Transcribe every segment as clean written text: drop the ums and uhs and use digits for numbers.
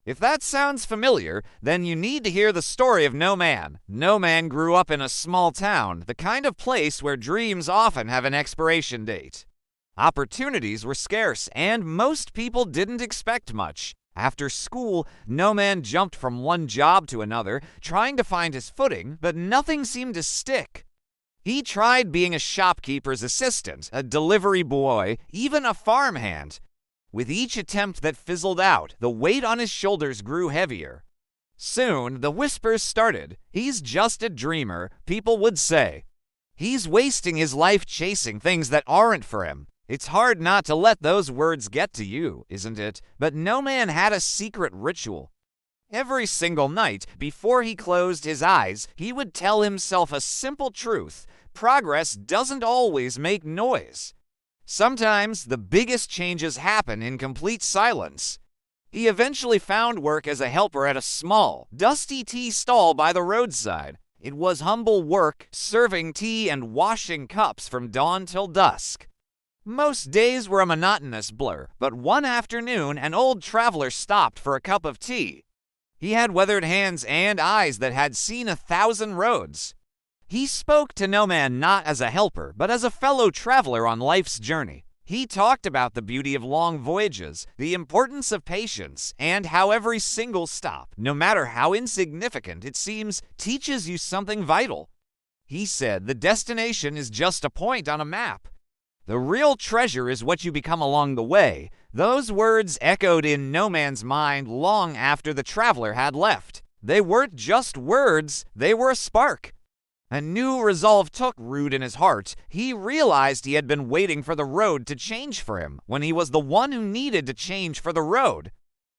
If that sounds familiar, then you need to hear the story of No Man. No Man grew up in a small town, the kind of place where dreams often have an expiration date. Opportunities were scarce, and most people didn't expect much. After school, No Man jumped from one job to another, trying to find his footing, but nothing seemed to stick. He tried being a shopkeeper's assistant, a delivery boy, even a farmhand. With each attempt that fizzled out, the weight on his shoulders grew heavier. Soon, the whispers started. He's just a dreamer, people would say. He's wasting his life chasing things that aren't for him. It's hard not to let those words get to you, isn't it? But No Man had a secret ritual. Every single night, before he closed his eyes, he would tell himself a simple truth. Progress doesn't always make noise. Sometimes the biggest changes happen in complete silence. He eventually found work as a helper at a small, dusty tea stall by the roadside. It was humble work, serving tea and washing cups from dawn till dusk. Most days were a monotonous blur, but one afternoon an old traveler stopped for a cup of tea. He had weathered hands and eyes that had seen 1,000 roads. He spoke to No Man not as a helper, but as a fellow traveler on life's journey. He talked about the beauty of long voyages, the importance of patience, and how every single stop, no matter how insignificant it seems, teaches you something vital. He said the destination is just a point on a map. The real treasure is what you become along the way. Those words echoed in No Man's mind long after the traveler had left. They weren't just words, they were a spark. A new resolve took root in his heart. He realized he had been waiting for the road to change for him, when he was the one who needed to change for the road.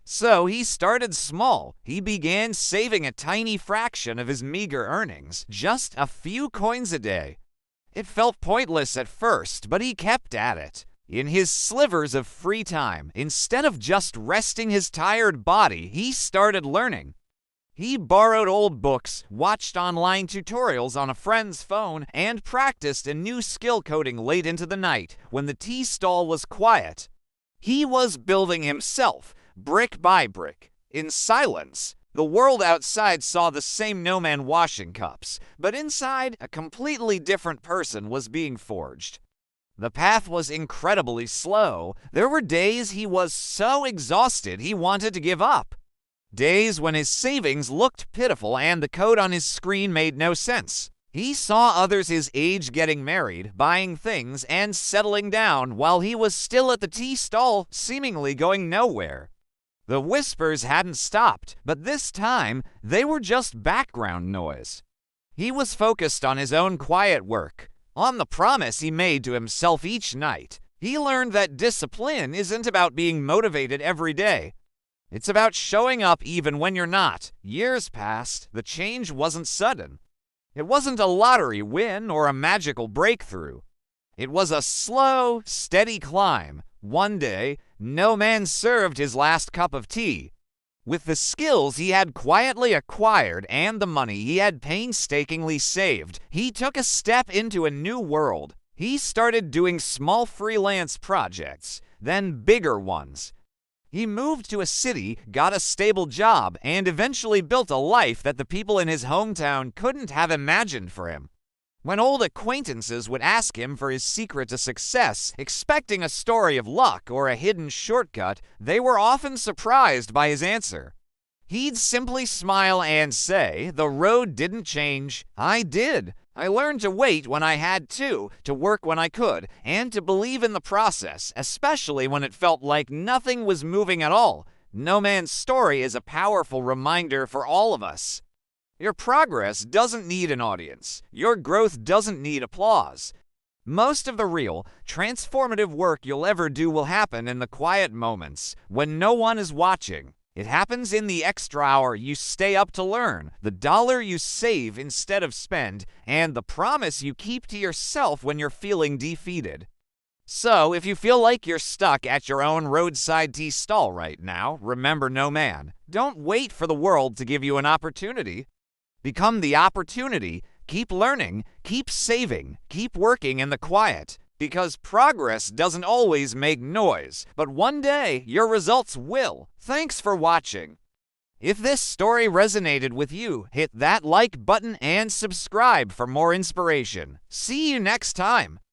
So he started small. He began saving a tiny fraction of his meager earnings, just a few coins a day. It felt pointless at first, but he kept at it. In his slivers of free time, instead of just resting his tired body, he started learning. He borrowed old books, watched online tutorials on a friend's phone, and practiced a new skill coding late into the night when the tea stall was quiet. He was building himself, brick by brick, in silence. The world outside saw the same No Man washing cups, but inside, a completely different person was being forged. The path was incredibly slow. There were days he was so exhausted he wanted to give up. Days when his savings looked pitiful and the code on his screen made no sense. He saw others his age getting married, buying things, and settling down while he was still at the tea stall, seemingly going nowhere. The whispers hadn't stopped, but this time they were just background noise. He was focused on his own quiet work, on the promise he made to himself each night. He learned that discipline isn't about being motivated every day. It's about showing up even when you're not. Years passed, the change wasn't sudden. It wasn't a lottery win or a magical breakthrough. It was a slow, steady climb. One day, No Man served his last cup of tea. With the skills he had quietly acquired and the money he had painstakingly saved, he took a step into a new world. He started doing small freelance projects, then bigger ones. He moved to a city, got a stable job, and eventually built a life that the people in his hometown couldn't have imagined for him. When old acquaintances would ask him for his secret to success, expecting a story of luck or a hidden shortcut, they were often surprised by his answer. He'd simply smile and say, "The road didn't change. I did. I learned to wait when I had to work when I could, and to believe in the process, especially when it felt like nothing was moving at all." No Man's story is a powerful reminder for all of us. Your progress doesn't need an audience. Your growth doesn't need applause. Most of the real, transformative work you'll ever do will happen in the quiet moments, when no one is watching. It happens in the extra hour you stay up to learn, the dollar you save instead of spend, and the promise you keep to yourself when you're feeling defeated. So, if you feel like you're stuck at your own roadside tea stall right now, remember No Man. Don't wait for the world to give you an opportunity. Become the opportunity. Keep learning, keep saving, keep working in the quiet. Because progress doesn't always make noise, but one day your results will. Thanks for watching. If this story resonated with you, hit that like button and subscribe for more inspiration. See you next time.